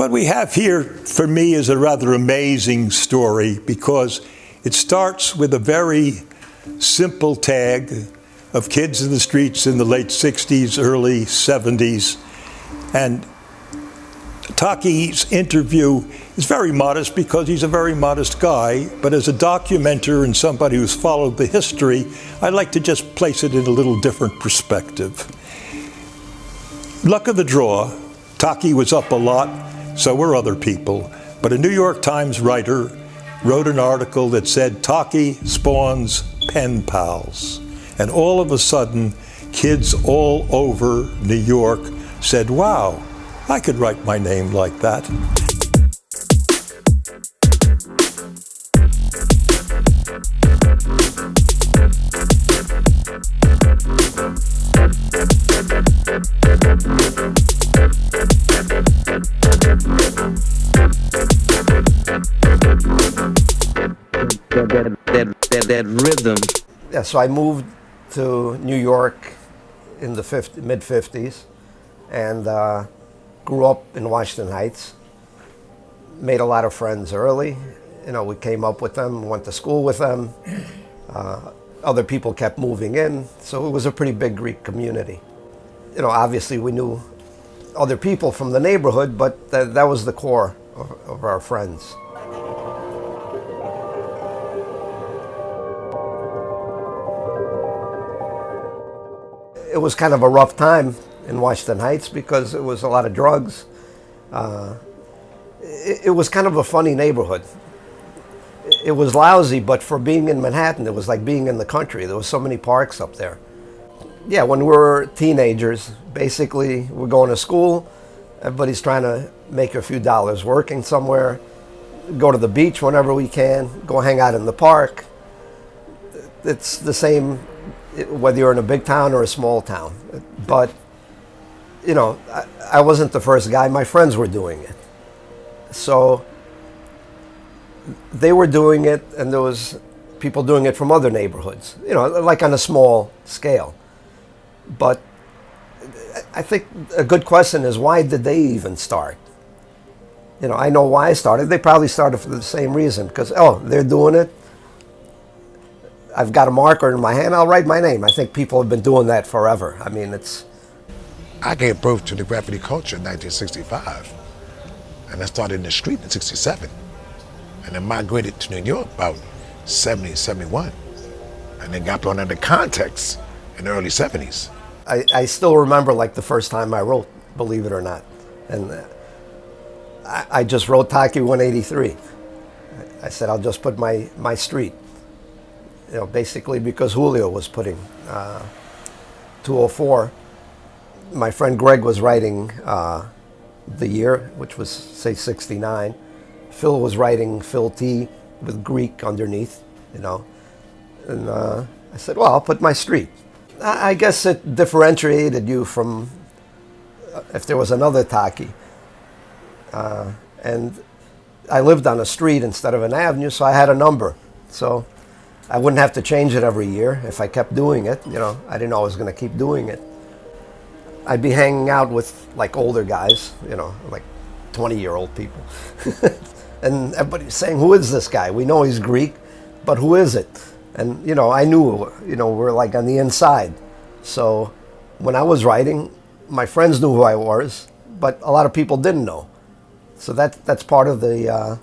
What we have here, for me, is a rather amazing story because it starts with a very simple tag of kids in the streets in the late 60s, early 70s. And Taki's interview is very modest because he's a very modest guy, but as a documenter and somebody who's followed the history, I like to just place it in a little different perspective. Luck of the draw, Taki was up a lot, so were other people, but a New York Times writer wrote an article that said Taki spawns pen pals. And all of a sudden, kids all over New York said, wow, I could write my name like that. That rhythm. Yeah, so I moved to New York in the mid-50s and grew up in Washington Heights. Made a lot of friends early. You know, we came up with them, went to school with them. Other people kept moving in, so it was a pretty big Greek community. You know, obviously we knew other people from the neighborhood, but that was the core of our friends. It was kind of a rough time in Washington Heights because it was a lot of drugs. It was kind of a funny neighborhood. It was lousy, but for being in Manhattan, it was like being in the country. There was so many parks up there. Yeah, when we were teenagers, basically we're going to school, everybody's trying to make a few dollars working somewhere, go to the beach whenever we can, go hang out in the park. It's the same whether you're in a big town or a small town. But, you know, I wasn't the first guy. My friends were doing it. So they were doing it, and there was people doing it from other neighborhoods, you know, like on a small scale. But I think a good question is, why did they even start? You know, I know why I started. They probably started for the same reason, because, oh, they're doing it. I've got a marker in my hand, I'll write my name. I think people have been doing that forever. I mean, it's... I gave birth to the graffiti culture in 1965. And I started in the street in 67. And then migrated to New York about 70, 71. And then got put under context in the early 70s. I still remember like the first time I wrote, believe it or not. And I just wrote Taki 183. I said, I'll just put my street. You know, basically because Julio was putting 204. My friend Greg was writing the year, which was, say, 69. Phil was writing Phil T with Greek underneath, you know. And I said, well, I'll put my street. I guess it differentiated you from if there was another Taki. And I lived on a street instead of an avenue, so I had a number. So I wouldn't have to change it every year if I kept doing it. You know, I didn't know I was going to keep doing it. I'd be hanging out with like older guys, you know, like 20-year-old people. And everybody's saying, who is this guy? We know he's Greek, but who is it? And, you know, I knew, you know, we're like on the inside. So when I was writing, my friends knew who I was, but a lot of people didn't know. So that's part of the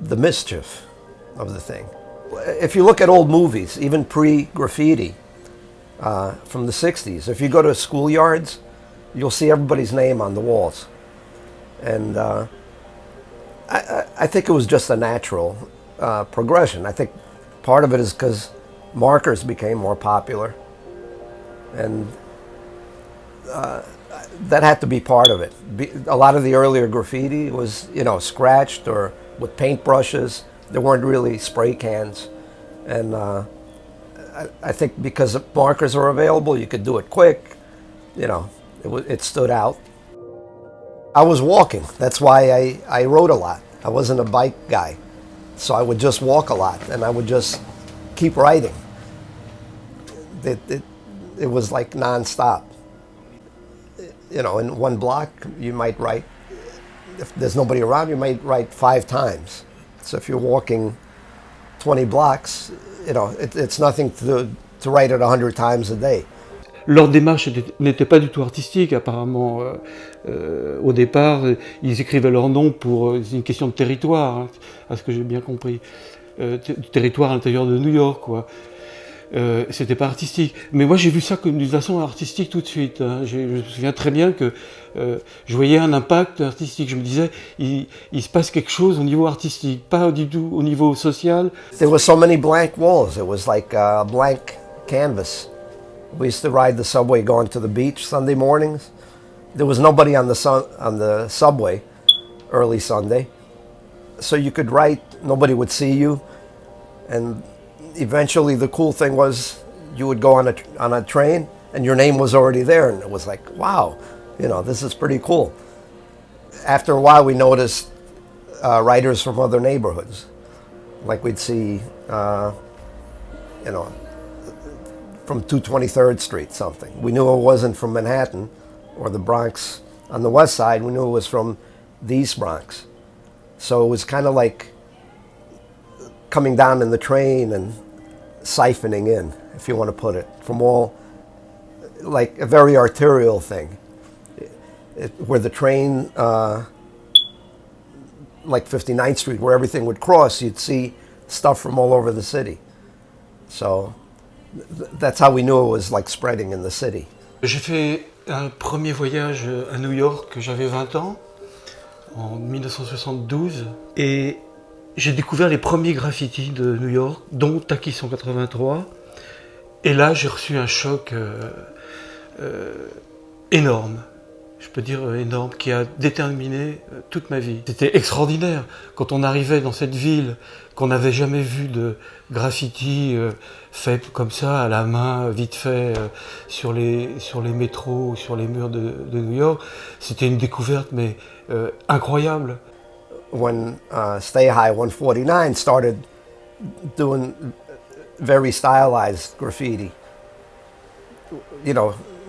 mischief of the thing. If you look at old movies, even pre-graffiti, from the 60s, if you go to schoolyards, you'll see everybody's name on the walls. And I think it was just a natural progression. I think part of it is because markers became more popular. And that had to be part of it. A lot of the earlier graffiti was, you know, scratched or with paintbrushes. There weren't really spray cans. And I think because markers were available, you could do it quick. You know, it stood out. I was walking. That's why I wrote a lot. I wasn't a bike guy. So I would just walk a lot, and I would just keep writing. It was like nonstop. You know, in one block, you might write if there's nobody around, you might write 5 times. So if you're walking 20 blocks, it's nothing to write it 100 times a day. Leur démarche n'était pas du tout artistique, apparemment. Au départ, ils écrivaient leur nom pour une question de territoire, hein, à ce que j'ai bien compris. Du territoire à l'intérieur de New York, quoi. C'était pas artistique. Mais moi, j'ai vu ça comme d'une façon artistique tout de suite. Hein. Je me souviens très bien que je voyais un impact artistique. Je me disais, il se passe quelque chose au niveau artistique, pas du tout au niveau social. There were so many blank walls. It was like a blank canvas. We used to ride the subway going to the beach Sunday mornings. There was nobody on the subway early Sunday. So you could write, nobody would see you. And eventually the cool thing was you would go on a train and your name was already there. And it was like, wow, this is pretty cool. After a while we noticed writers from other neighborhoods. Like we'd see, from 223rd Street, something. We knew it wasn't from Manhattan or the Bronx on the west side. We knew it was from the East Bronx. So it was kind of like coming down in the train and siphoning in, if you want to put it, from all, like a very arterial thing. Where the train, like 59th Street, where everything would cross, you'd see stuff from all over the city. So that's how we knew it was like spreading in the city. J'ai fait un premier voyage à New York, j'avais 20 ans, en 1972, et j'ai découvert les premiers graffitis de New York, dont Taki 183, et là j'ai reçu un choc énorme. Je peux dire énorme, qui a déterminé toute ma vie. C'était extraordinaire quand on arrivait dans cette ville, qu'on n'avait jamais vu de graffiti fait comme ça, à la main, vite fait, sur les métros, sur les murs de New York. C'était une découverte, mais incroyable. When Stay High 149 started doing very stylized graffiti,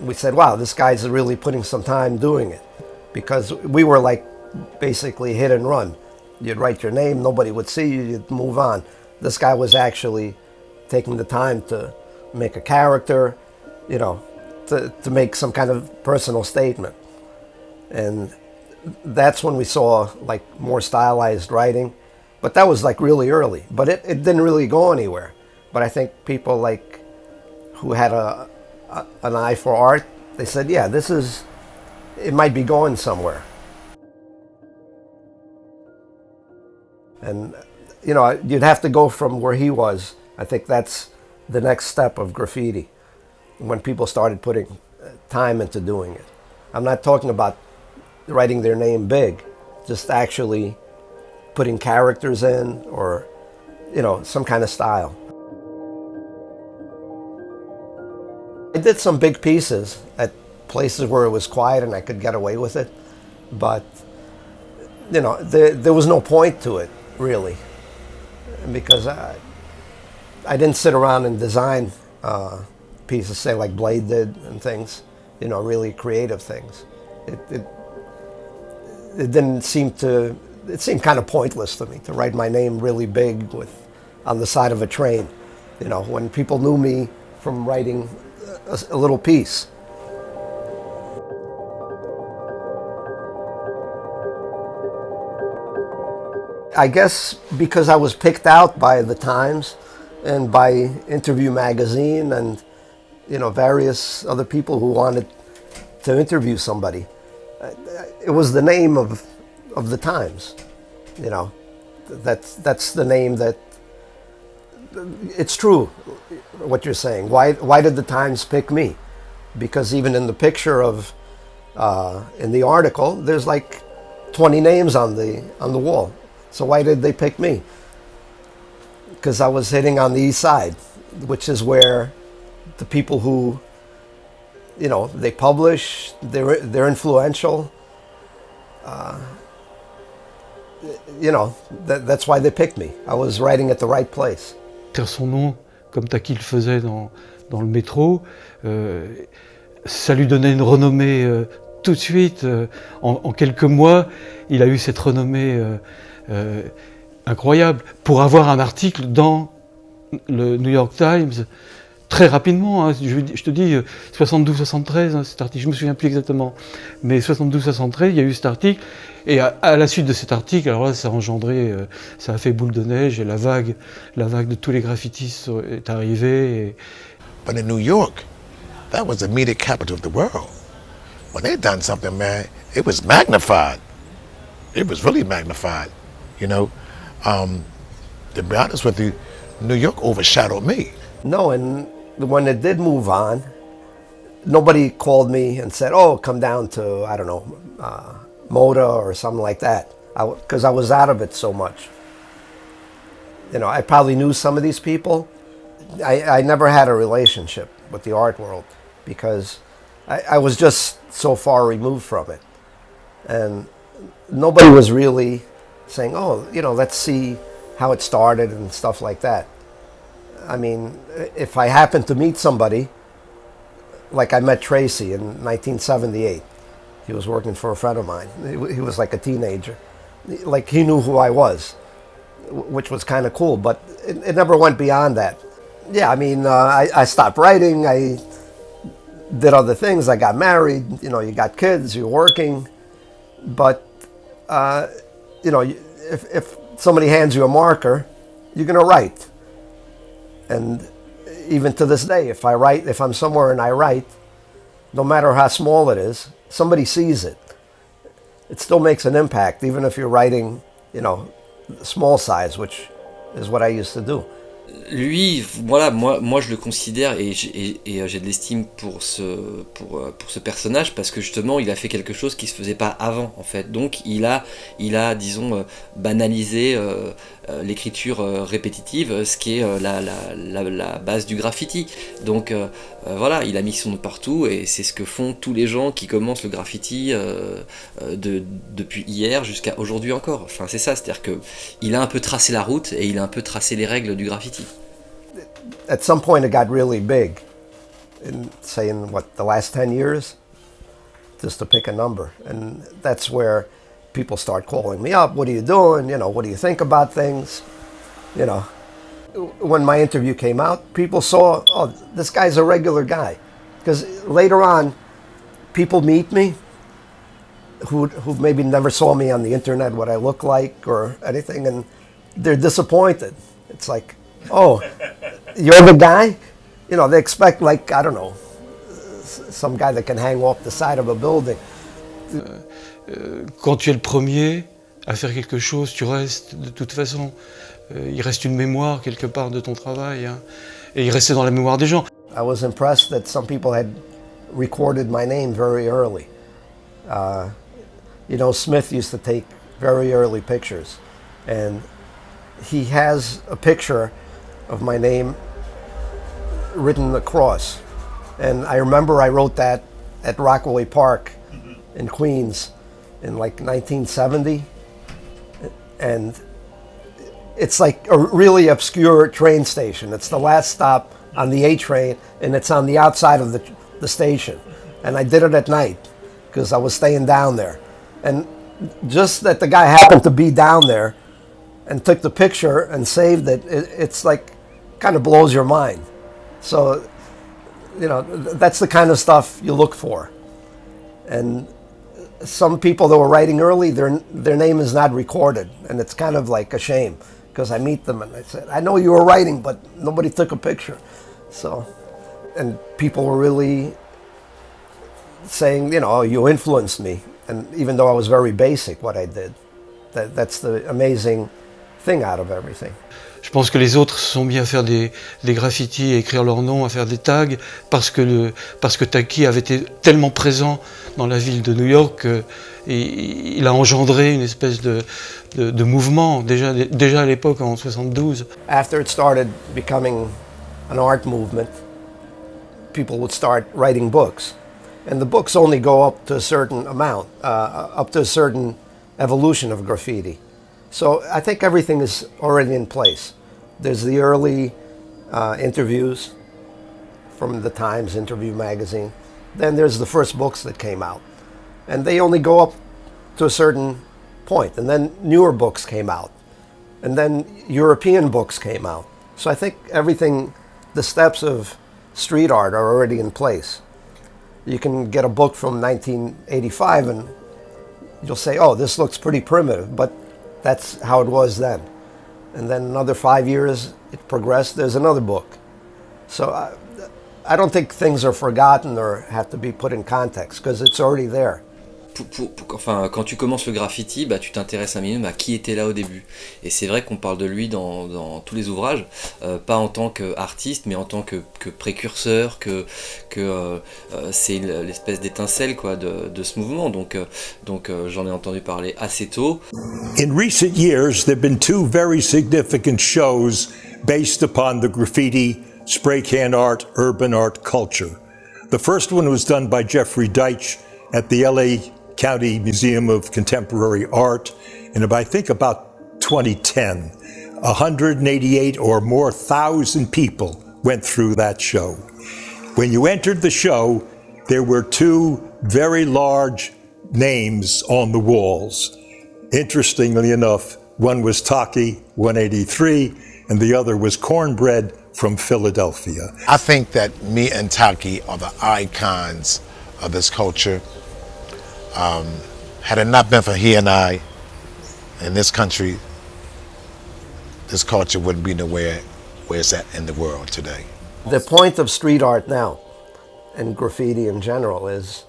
we said, wow, this guy's really putting some time doing it. Because we were like basically hit and run. You'd write your name, nobody would see you, you'd move on. This guy was actually taking the time to make a character, to make some kind of personal statement. And that's when we saw like more stylized writing. But that was like really early. But it didn't really go anywhere. But I think people like who had an eye for art, they said, yeah, it might be going somewhere. And, you'd have to go from where he was. I think that's the next step of graffiti, when people started putting time into doing it. I'm not talking about writing their name big, just actually putting characters in or, some kind of style. I did some big pieces at places where it was quiet and I could get away with it, but there was no point to it, really, because I didn't sit around and design pieces, say like Blade did and things, really creative things. It didn't seem to. It seemed kind of pointless to me to write my name really big on the side of a train, when people knew me from writing a little piece. I guess because I was picked out by the Times and by Interview Magazine and various other people who wanted to interview somebody. It was the name of the Times. That's the name that. It's true what you're saying. Why did the Times pick me? Because even in the picture of in the article, there's like 20 names on the wall. So why did they pick me? Because I was hitting on the East Side, which is where the people who, they publish, they're influential. That's why they picked me. I was writing at the right place. Son nom, comme Taki le faisait dans le métro, ça lui donnait une renommée tout de suite, en quelques mois, il a eu cette renommée incroyable pour avoir un article dans le New York Times très rapidement. Hein, je te dis 72-73, hein, cet article, je me souviens plus exactement, mais 72-73, il y a eu cet article. Et à la suite de cet article, alors là, ça a engendré, ça a fait boule de neige et la vague de tous les graffitis est arrivée. Et... But in New York, that was the media capital of the world. When they done something, man, it was magnified. It was really magnified, you know. To be honest with you, New York overshadowed me. No, and when it did move on, nobody called me and said, "Oh, come down to, I don't know, Moda or something like that," because I was out of it so much. You know, I probably knew some of these people. I never had a relationship with the art world because I was just so far removed from it. And nobody was really saying, "Oh, you know, let's see how it started," and stuff like that. I mean, if I happened to meet somebody, like I met Tracy in 1978. He was working for a friend of mine. He was like a teenager. Like, he knew who I was, which was kind of cool, but it never went beyond that. Yeah, I mean, I stopped writing. I did other things. I got married. You know, you got kids, you're working. But, you know, if somebody hands you a marker, you're going to write. And even to this day, if I'm somewhere and I write, no matter how small it is, somebody sees it. It still makes an impact, even if you're writing, you know, small size, which is what I used to do. Lui, voilà, moi je le considère et j'ai de l'estime pour ce personnage parce que justement il a fait quelque chose qui se faisait pas avant en fait. Donc il a disons banalisé l'écriture répétitive, ce qui est la base du graffiti. Donc voilà, il a mis son nom partout et c'est ce que font tous les gens qui commencent le graffiti depuis hier jusqu'à aujourd'hui encore. Enfin c'est ça, c'est-à-dire que il a un peu tracé la route et il a un peu tracé les règles du graffiti. At some point it got really big, in the last 10 years, just to pick a number. And that's where people start calling me up. What are you doing? You know, what do you think about things? You know, when my interview came out, people saw, oh, this guy's a regular guy. Because later on, people meet me who maybe never saw me on the internet, what I look like or anything, and they're disappointed. It's like, oh, you're the guy? You know, they expect, like, I don't know, some guy that can hang off the side of a building. Quand tu es le premier à faire quelque chose, tu restes de toute façon. Il reste une mémoire quelque part de ton travail, hein, et il restait dans la mémoire des gens. I was impressed that some people had recorded my name very early. You know, Smith used to take very early pictures, and he has a picture of my name written across. And I remember I wrote that at Rockaway Park in Queens in like 1970. And it's like a really obscure train station. It's the last stop on the A train, and it's on the outside of the station. And I did it at night because I was staying down there. And just that the guy happened to be down there and took the picture and saved it, it's like, kind of blows your mind. So, you know, that's the kind of stuff you look for. And some people that were writing early, their name is not recorded, and it's kind of like a shame because I meet them and I said, I know you were writing, but nobody took a picture. So, and people were really saying, you know, oh, you influenced me. And even though I was very basic what I did, that's the amazing thing out of everything. Je pense que les autres se sont mis à faire des graffitis, à écrire leur nom, à faire des tags, parce que Taki avait été tellement présent dans la ville de New York qu'il a engendré une espèce de mouvement, déjà à l'époque, en 72. After it started becoming an art movement, people would start writing books. And the books only go up to a certain amount, up to a certain evolution of graffiti. So I think everything is already in place. There's the early interviews from the Times Interview magazine. Then there's the first books that came out. And they only go up to a certain point. And then newer books came out. And then European books came out. So I think everything, the steps of street art are already in place. You can get a book from 1985 and you'll say, oh, this looks pretty primitive, but that's how it was then. And then another 5 years, it progressed, there's another book. So I don't think things are forgotten or have to be put in context, because it's already there. Enfin, quand tu commences le graffiti, bah, tu t'intéresses un minimum à qui était là au début. Et c'est vrai qu'on parle de lui dans tous les ouvrages, pas en tant qu'artiste, mais en tant que précurseur, que c'est l'espèce d'étincelle quoi, de ce mouvement. Donc j'en ai entendu parler assez tôt. In recent years, there have been two very significant shows based upon the graffiti, spray can art, urban art culture. The first one was done by Jeffrey Deitch at the LA County Museum of Contemporary Art in, I think, about 2010. 188 or more thousand people went through that show. When you entered the show, there were two very large names on the walls. Interestingly enough, one was Taki, 183, and the other was Cornbread from Philadelphia. I think that me and Taki are the icons of this culture. Had it not been for he and I in this country, this culture wouldn't be nowhere where it's at in the world today. The point of street art now, and graffiti in general, is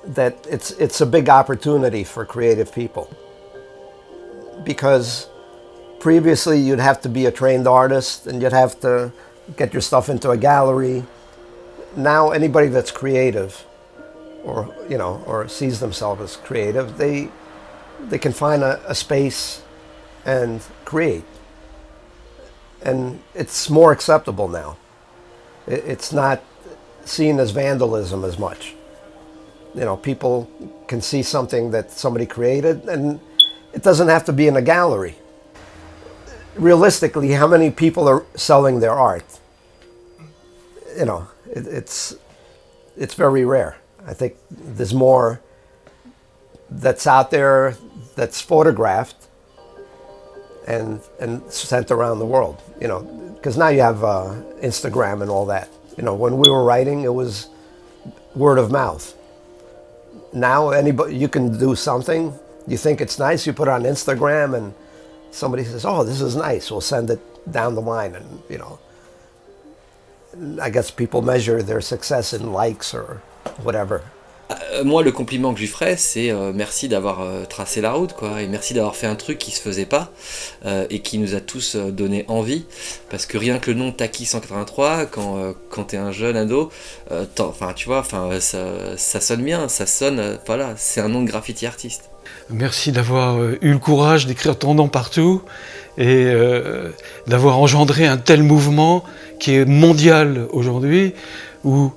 that it's a big opportunity for creative people. Because previously you'd have to be a trained artist and you'd have to get your stuff into a gallery. Now anybody that's creative, or sees themselves as creative, they can find a space and create. And it's more acceptable now. It's not seen as vandalism as much. People can see something that somebody created, and it doesn't have to be in a gallery. Realistically, how many people are selling their art? It's very rare. I think there's more that's out there that's photographed and sent around the world, because now you have Instagram and all that. When we were writing, it was word of mouth. Now you can do something, you think it's nice, you put it on Instagram and somebody says, oh, this is nice, we'll send it down the line. And, I guess people measure their success in likes or whatever. Moi, le compliment que je lui ferais, c'est merci d'avoir tracé la route, quoi, et merci d'avoir fait un truc qui se faisait pas et qui nous a tous donné envie, parce que rien que le nom Taki 183, quand t'es un jeune ado, ça sonne bien, ça sonne, voilà, c'est un nom de graffiti artiste. Merci d'avoir eu le courage d'écrire ton nom partout et d'avoir engendré un tel mouvement qui est mondial aujourd'hui, où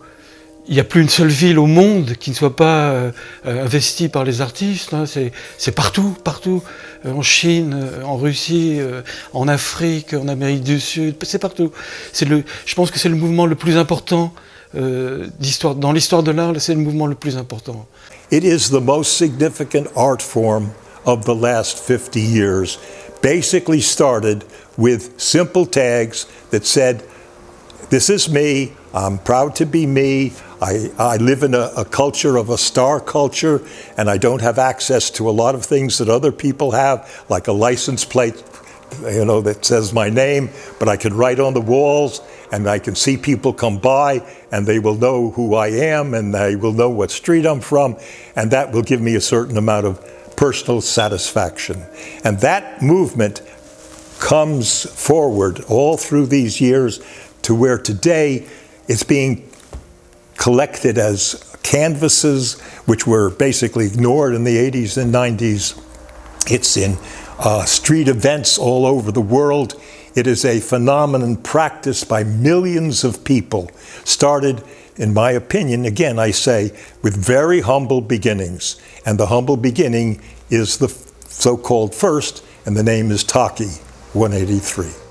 il n'y a plus une seule ville au monde qui ne soit pas investie par les artistes. Hein. C'est partout, en Chine, en Russie, en Afrique, en Amérique du Sud, c'est partout. Je pense que c'est le mouvement le plus important dans l'histoire de l'art, c'est le mouvement le plus important. It is the most significant art form of the last 50 years. Basically started with simple tags that said, this is me, I'm proud to be me, I live in a culture of a star culture, and I don't have access to a lot of things that other people have, like a license plate, that says my name, but I can write on the walls, and I can see people come by, and they will know who I am, and they will know what street I'm from, and that will give me a certain amount of personal satisfaction. And that movement comes forward all through these years to where today it's being collected as canvases, which were basically ignored in the 80s and 90s. It's in street events all over the world. It is a phenomenon practiced by millions of people, started, in my opinion, again I say, with very humble beginnings. And the humble beginning is the so-called first, and the name is Taki 183.